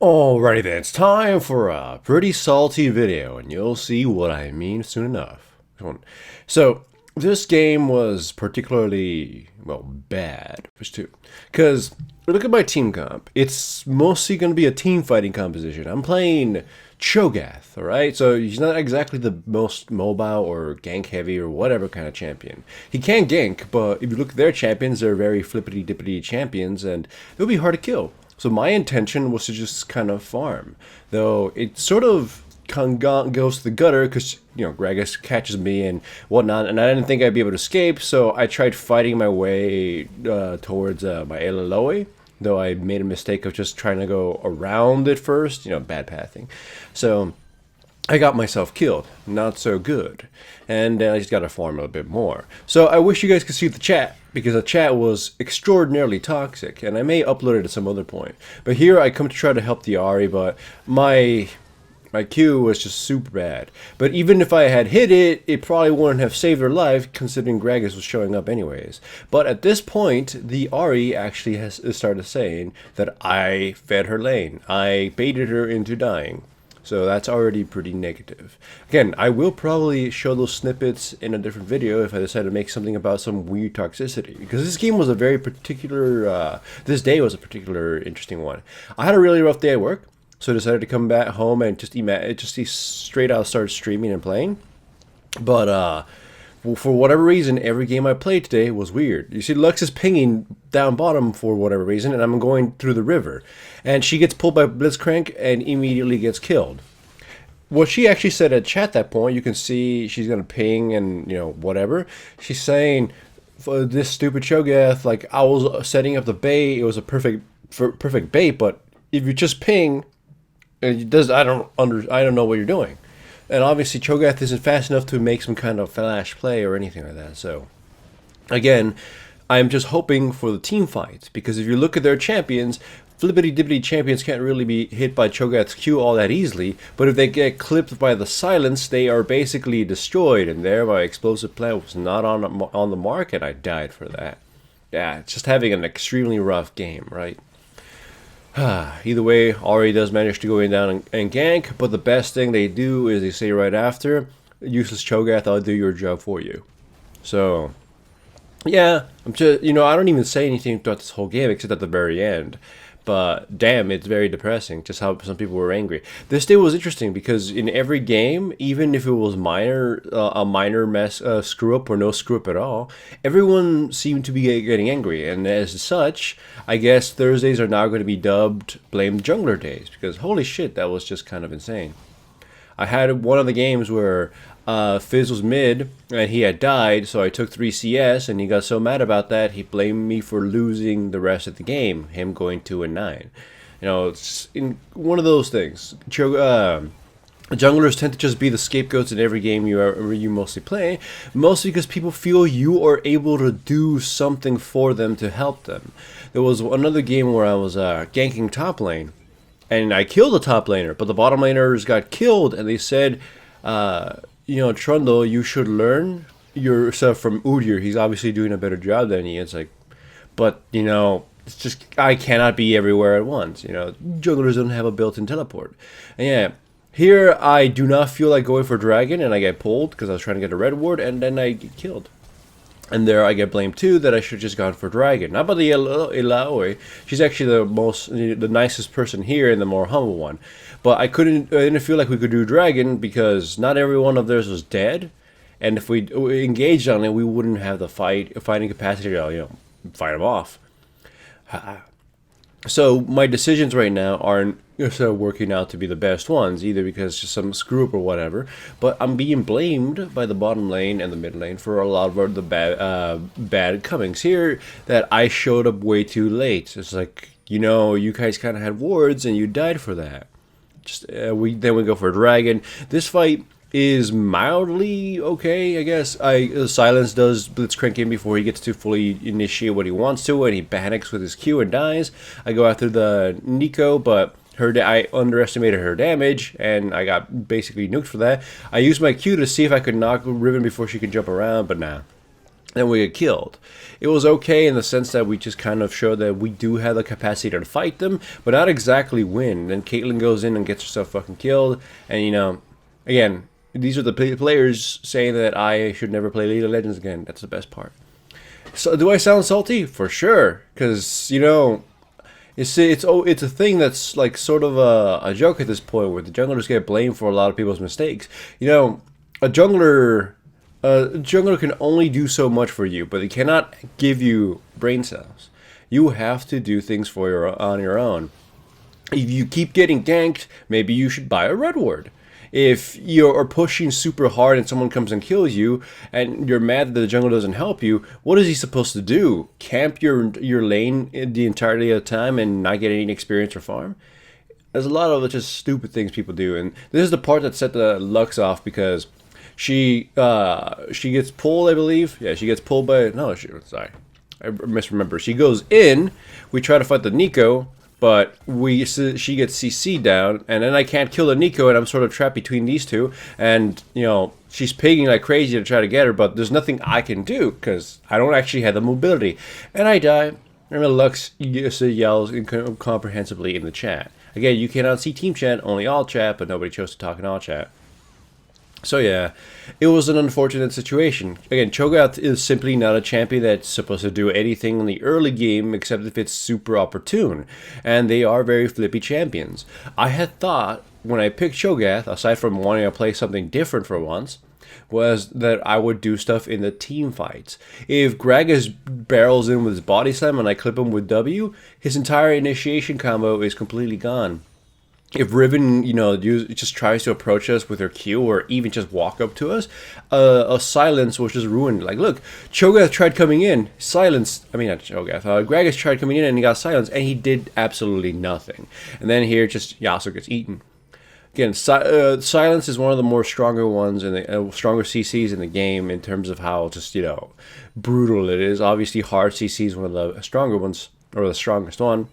Alrighty then, it's time for a pretty salty video, and you'll see what I mean soon enough. So, this game was particularly, well, bad, which too. Because, look at my team comp. It's mostly going to be a team fighting composition. I'm playing Cho'Gath, alright? So, he's not exactly the most mobile or gank heavy or whatever kind of champion. He can gank, but if you look at their champions, they're very flippity-dippity champions, and they'll be hard to kill. So my intention was to just kind of farm, though it sort of goes to the gutter because, Gragas catches me and whatnot, and I didn't think I'd be able to escape, so I tried fighting my way towards my Elaloi, though I made a mistake of just trying to go around it first, bad pathing. So I got myself killed. Not so good. And I just got to farm a little bit more. So I wish you guys could see the chat, because the chat was extraordinarily toxic, and I may upload it at some other point. But here I come to try to help the Ahri, but my Q was just super bad. But even if I had hit it, it probably wouldn't have saved her life, considering Gragas was showing up anyways. But at this point, the Ahri actually has started saying that I fed her lane. I baited her into dying. So that's already pretty negative. Again, I will probably show those snippets in a different video if I decide to make something about some weird toxicity. Because this game was a very particular, this day was a particular interesting one. I had a really rough day at work, so I decided to come back home and just straight out start streaming and playing. But for whatever reason, every game I played today was weird. You see Lux is pinging down bottom for whatever reason, and I'm going through the river. And she gets pulled by Blitzcrank and immediately gets killed. What she actually said at chat that point, you can see she's going to ping and, whatever. She's saying, for this stupid Cho'Gath, like, I was setting up the bait, it was a perfect bait, but if you just ping, it does, I don't know what you're doing. And obviously Cho'Gath isn't fast enough to make some kind of flash play or anything like that. So, again, I'm just hoping for the team fights. Because if you look at their champions, flippity-dippity champions can't really be hit by Cho'Gath's Q all that easily. But if they get clipped by the silence, they are basically destroyed. And there my explosive plan was not on the mark, and I died for that. Yeah, it's just having an extremely rough game, right? Either way, Ahri does manage to go in down and gank, but the best thing they do is they say right after, useless Cho'Gath, I'll do your job for you. So, yeah, I'm just, I don't even say anything throughout this whole game except at the very end. But damn, it's very depressing just how some people were angry. This day was interesting because in every game, even if it was a minor screw up or no screw up at all, everyone seemed to be getting angry. And as such, I guess Thursdays are now going to be dubbed Blame Jungler Days, because holy shit, that was just kind of insane. I had one of the games where Fizz was mid and he had died, so I took 3 CS, and he got so mad about that he blamed me for losing the rest of the game, him going 2-9. It's in one of those things. Junglers tend to just be the scapegoats in every game you mostly play, mostly because people feel you are able to do something for them to help them. There was another game where I was ganking top lane, and I killed the top laner, but the bottom laners got killed, and they said, Trundle, you should learn yourself from Udyr. He's obviously doing a better job than you. It's like, but, it's just, I cannot be everywhere at once. Junglers don't have a built-in teleport. And yeah, here I do not feel like going for Dragon, and I get pulled because I was trying to get a red ward, and then I get killed. And there I get blamed too that I should have just gone for Dragon. Not by the Elaloi. She's actually the nicest person here and the more humble one. But I didn't feel like we could do Dragon because not every one of theirs was dead. And if we engaged on it, we wouldn't have the fighting capacity to, fight them off. So my decisions right now aren't working out to be the best ones, either because just some screw up or whatever, but I'm being blamed by the bottom lane and the mid lane for a lot of the bad comings here, that I showed up way too late. It's like, you guys kind of had wards and you died for that. Then we go for a Dragon. This fight is mildly okay, I guess. Silence does Blitzcrank in before he gets to fully initiate what he wants to, and he panics with his Q and dies. I go after the Nico, but I underestimated her damage, and I got basically nuked for that. I used my Q to see if I could knock Riven before she could jump around, but nah. and we get killed. It was okay in the sense that we just kind of showed that we do have the capacity to fight them, but not exactly win. Then Caitlyn goes in and gets herself fucking killed, and you know, again, these are the players saying that I should never play League of Legends again. That's the best part. So do I sound salty? For sure, because you know, it's a thing that's like sort of a joke at this point, where the junglers get blamed for a lot of people's mistakes. You know, a jungler. A jungler can only do so much for you, but they cannot give you brain cells. You have to do things on your own. If you keep getting ganked, maybe you should buy a red ward. If you're pushing super hard and someone comes and kills you, and you're mad that the jungle doesn't help you, what is he supposed to do? Camp your lane the entirety of the time and not get any experience or farm? There's a lot of just stupid things people do, and this is the part that set the Lux off because she gets pulled, I believe. Yeah, she gets pulled by sorry, I misremember. She goes in. We try to fight the Nico, but she gets CC down, and then I can't kill the Nico, and I'm sort of trapped between these two. And you know, she's pinging like crazy to try to get her, but there's nothing I can do because I don't actually have the mobility, and I die. And the Lux yells incomprehensibly in the chat. Again, you cannot see team chat, only all chat, but nobody chose to talk in all chat. So yeah, it was an unfortunate situation. Again, Cho'Gath is simply not a champion that's supposed to do anything in the early game except if it's super opportune. And they are very flippy champions. I had thought, when I picked Cho'Gath, aside from wanting to play something different for once, was that I would do stuff in the team fights. If Gragas barrels in with his body slam and I clip him with W, his entire initiation combo is completely gone. If Riven, you know, just tries to approach us with her Q or even just walk up to us, a silence was just ruined. Like, look, Cho'Gath tried coming in, silenced. I mean, not Cho'Gath. Gragas tried coming in and he got silenced, and he did absolutely nothing. And then here, just Yasuo gets eaten. Again, silence is one of the more stronger ones and stronger CCs in the game in terms of how just, you know, brutal it is. Obviously, hard CC is one of the stronger ones, or the strongest one.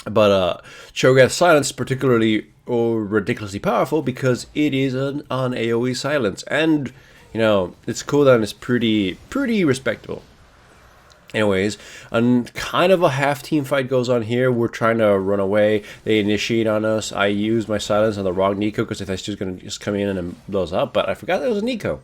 But Cho'Gath's silence is particularly ridiculously powerful because it is an AoE silence, and you know its cooldown is pretty respectable. Anyways, kind of a half team fight goes on here. We're trying to run away. They initiate on us. I use my silence on the wrong Nico because if that's just gonna come in and blows up, but I forgot that was a Nico.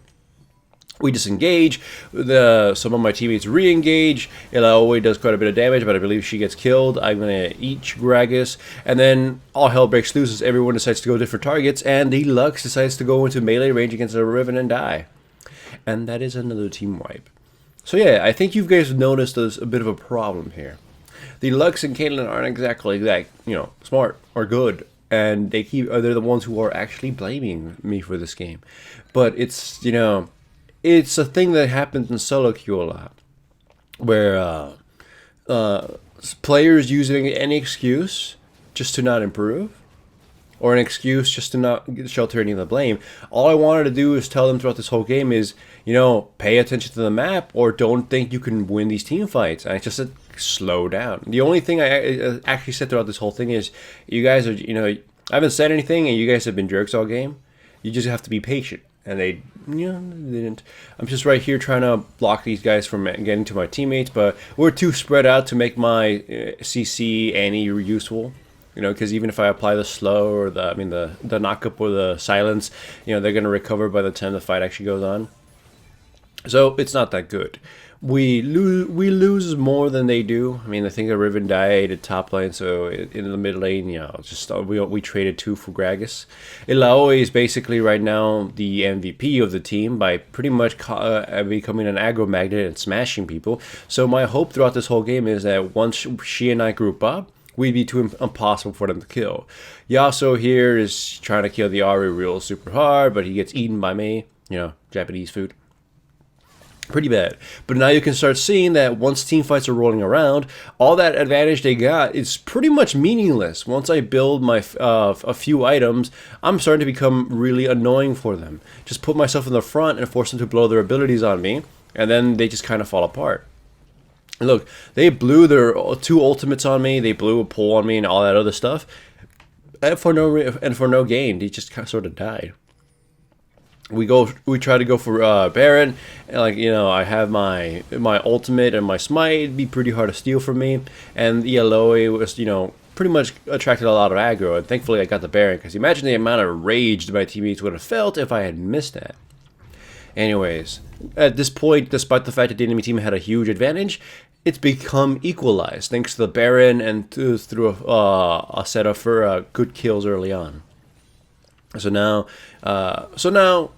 We disengage, some of my teammates re-engage, Ilaoi does quite a bit of damage, but I believe she gets killed. I'm going to eat Gragas, and then all hell breaks loose as everyone decides to go different targets, and the Lux decides to go into melee range against the Riven and die. And that is another team wipe. So yeah, I think you guys noticed there's a bit of a problem here. The Lux and Caitlyn aren't exactly that, you know, smart or good, and they're the ones who are actually blaming me for this game. But it's, you know, it's a thing that happens in solo queue a lot, where players using any excuse just to not improve, or an excuse just to not shelter any of the blame. All I wanted to do is tell them throughout this whole game is, you know, pay attention to the map, or don't think you can win these team fights. And I just said, slow down. The only thing I actually said throughout this whole thing is, you guys are, you know, I haven't said anything, and you guys have been jerks all game. You just have to be patient. And they didn't. I'm just right here trying to block these guys from getting to my teammates, but we're too spread out to make my CC any useful. You know, because even if I apply the slow or the knock-up or the silence, you know, they're going to recover by the time the fight actually goes on. So it's not that good. We lose more than they do. I mean, I think the Riven died at top lane, so in the mid lane, you know, just we traded 2 for Gragas. Ilaoi is basically right now the MVP of the team by pretty much becoming an aggro magnet and smashing people. So my hope throughout this whole game is that once she and I group up, we'd be too impossible for them to kill. Yasuo here is trying to kill the Ahri real super hard, but he gets eaten by me. You know, Japanese food. Pretty bad. But now you can start seeing that once team fights are rolling around, all that advantage they got is pretty much meaningless. Once I build my a few items, I'm starting to become really annoying for them. Just put myself in the front and force them to blow their abilities on me, and then they just kind of fall apart. And look, they blew their 2 ultimates on me, they blew a pull on me and all that other stuff, and for no gain. They just sort of died. we try to go for Baron, and like, you know, I have my ultimate and my smite. It'd be pretty hard to steal from me, and the Aloy was, you know, pretty much attracted a lot of aggro, and thankfully I got the Baron, because imagine the amount of rage my teammates would have felt if I had missed that. Anyways, at this point, despite the fact that the enemy team had a huge advantage, it's become equalized thanks to the Baron and through a setup for good kills early on. So now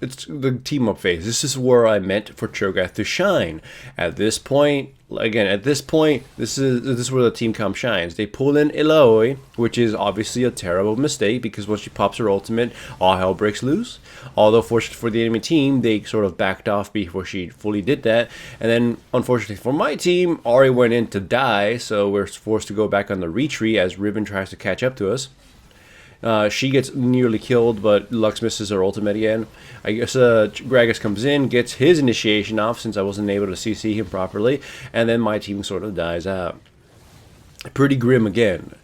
it's the team up phase. This is where I meant for Cho'Gath to shine. At this point, this is where the team comp shines. They pull in Aloy, which is obviously a terrible mistake, because once she pops her ultimate, all hell breaks loose. Although fortunately for the enemy team, they sort of backed off before she fully did that. And then unfortunately for my team, Ahri went in to die, so we're forced to go back on the retreat as Riven tries to catch up to us. She gets nearly killed, but Lux misses her ultimate again. I guess Gragas comes in, gets his initiation off since I wasn't able to CC him properly, and then my team sort of dies out. Pretty grim again.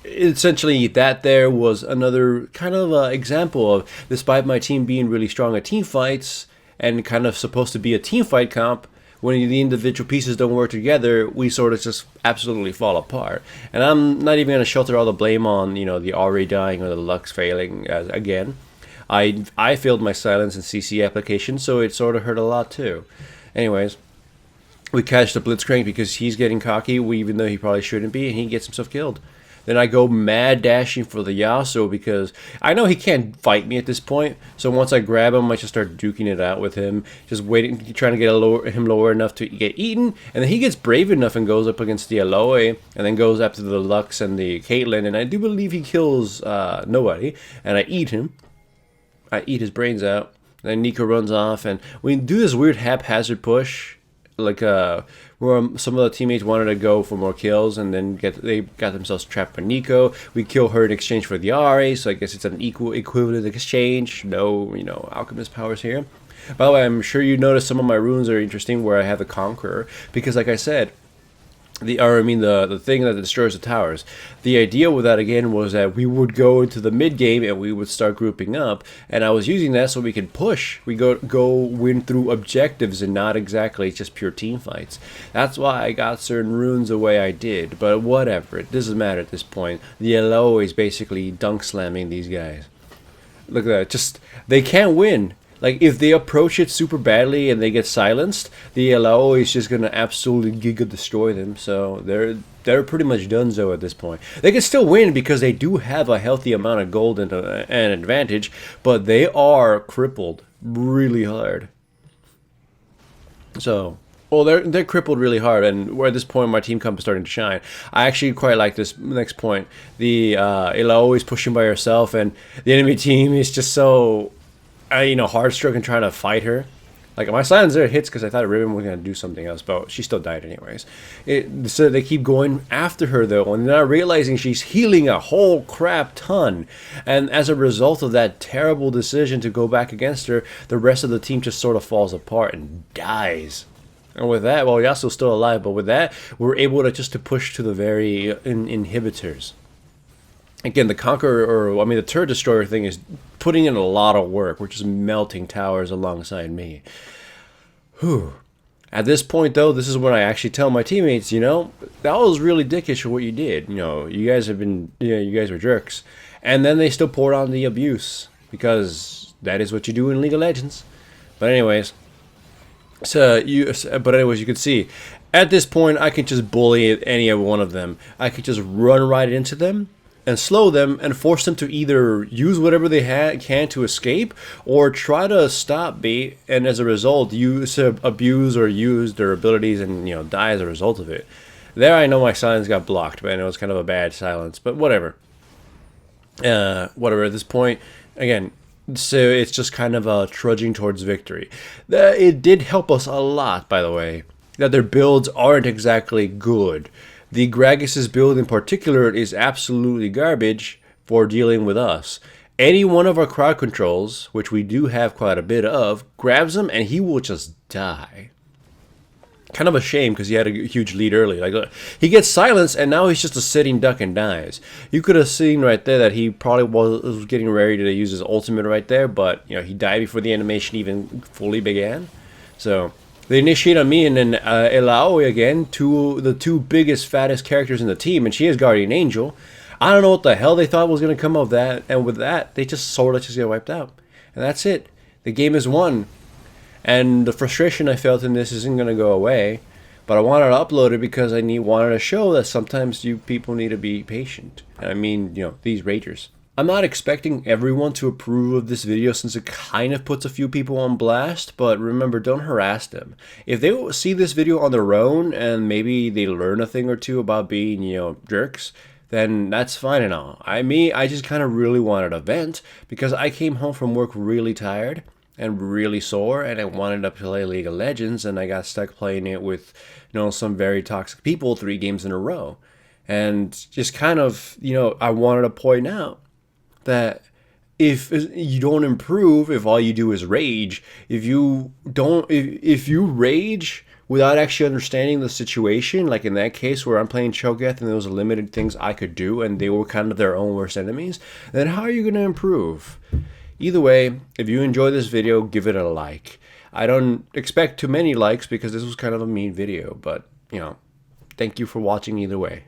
Essentially, that there was another kind of example of, despite my team being really strong at team fights and kind of supposed to be a team fight comp, when the individual pieces don't work together, we sort of just absolutely fall apart. And I'm not even going to shelter all the blame on, you know, the Ahri dying or the Lux failing again. I failed my silence and CC application, so it sort of hurt a lot too. Anyways, we catch the Blitzcrank because he's getting cocky, even though he probably shouldn't be, and he gets himself killed. Then I go mad dashing for the Yasuo because I know he can't fight me at this point. So once I grab him, I just start duking it out with him, just waiting, trying to get him lower enough to get eaten. And then he gets brave enough and goes up against the Aloy, and then goes after the Lux and the Caitlyn. And I do believe he kills nobody, and I eat him. I eat his brains out. Then Nico runs off, and we do this weird haphazard push, like where some of the teammates wanted to go for more kills, and then they got themselves trapped by Nico. We kill her in exchange for the Ahri, so I guess it's an equivalent exchange. No, you know, alchemist powers here. By the way, I'm sure you noticed some of my runes are interesting where I have the Conqueror, because like I said, the thing that destroys the towers. The idea with that again was that we would go into the mid game and we would start grouping up, and I was using that so we could push. We go win through objectives and not exactly just pure team fights. That's why I got certain runes the way I did. But whatever, it doesn't matter at this point. The Aloy is basically dunk slamming these guys. Look at that. Just they can't win. Like, if they approach it super badly and they get silenced, the Aloy is just going to absolutely giga destroy them. So they're pretty much donezo at this point. They can still win because they do have a healthy amount of gold and an advantage, but they are crippled really hard. So, well, they're crippled really hard, and at this point my team comp is starting to shine. I actually quite like this next point. The Aloy is pushing by herself, and the enemy team is just so... you know, hard stroke and trying to fight her. Like, my silence there hits because I thought Ribbon was going to do something else, but she still died anyways. So they keep going after her, though, and they're not realizing she's healing a whole crap ton. And as a result of that terrible decision to go back against her, the rest of the team just sort of falls apart and dies. And with that, well, Yasuo's still alive, but with that, we're able to push to the very inhibitors. Again, the Conqueror, the Turret Destroyer thing is putting in a lot of work. We're just melting towers alongside me. Whew. At this point, though, this is when I actually tell my teammates, you know, that was really dickish for what you did. You know, you guys were jerks. And then they still poured on the abuse, because that is what you do in League of Legends. But anyways, you could see, at this point, I could just bully any one of them. I could just run right into them and slow them and force them to either use whatever they can to escape or try to stop me, and as a result abuse or use their abilities and, you know, die as a result of it. There I know my silence got blocked, but I know it's kind of a bad silence, but whatever. At this point, again, so it's just kind of trudging towards victory. It did help us a lot, by the way, that their builds aren't exactly good. The Gragas' build in particular is absolutely garbage for dealing with us. Any one of our crowd controls, which we do have quite a bit of, grabs him and he will just die. Kind of a shame because he had a huge lead early. Like he gets silenced and now he's just a sitting duck and dies. You could have seen right there that he probably was getting ready to use his ultimate right there, but you know he died before the animation even fully began. So they initiate on me and then Elaoi again, the two biggest, fattest characters in the team, and she is Guardian Angel. I don't know what the hell they thought was going to come of that, and with that, they just sort of just get wiped out. And that's it. The game is won. And the frustration I felt in this isn't going to go away, but I wanted to upload it because I wanted to show that sometimes you people need to be patient. I mean, you know, these ragers. I'm not expecting everyone to approve of this video since it kind of puts a few people on blast, but remember, don't harass them. If they see this video on their own and maybe they learn a thing or two about being, you know, jerks, then that's fine and all. I just kind of really wanted a vent because I came home from work really tired and really sore, and I wanted to play League of Legends, and I got stuck playing it with, you know, some very toxic people 3 games in a row. And just kind of, you know, I wanted to point out that if you don't improve, if all you do is rage, if you rage without actually understanding the situation, like in that case where I'm playing Cho'Gath and there was limited things I could do and they were kind of their own worst enemies, then how are you going to improve? Either way, if you enjoy this video, give it a like. I don't expect too many likes because this was kind of a mean video, but, you know, thank you for watching either way.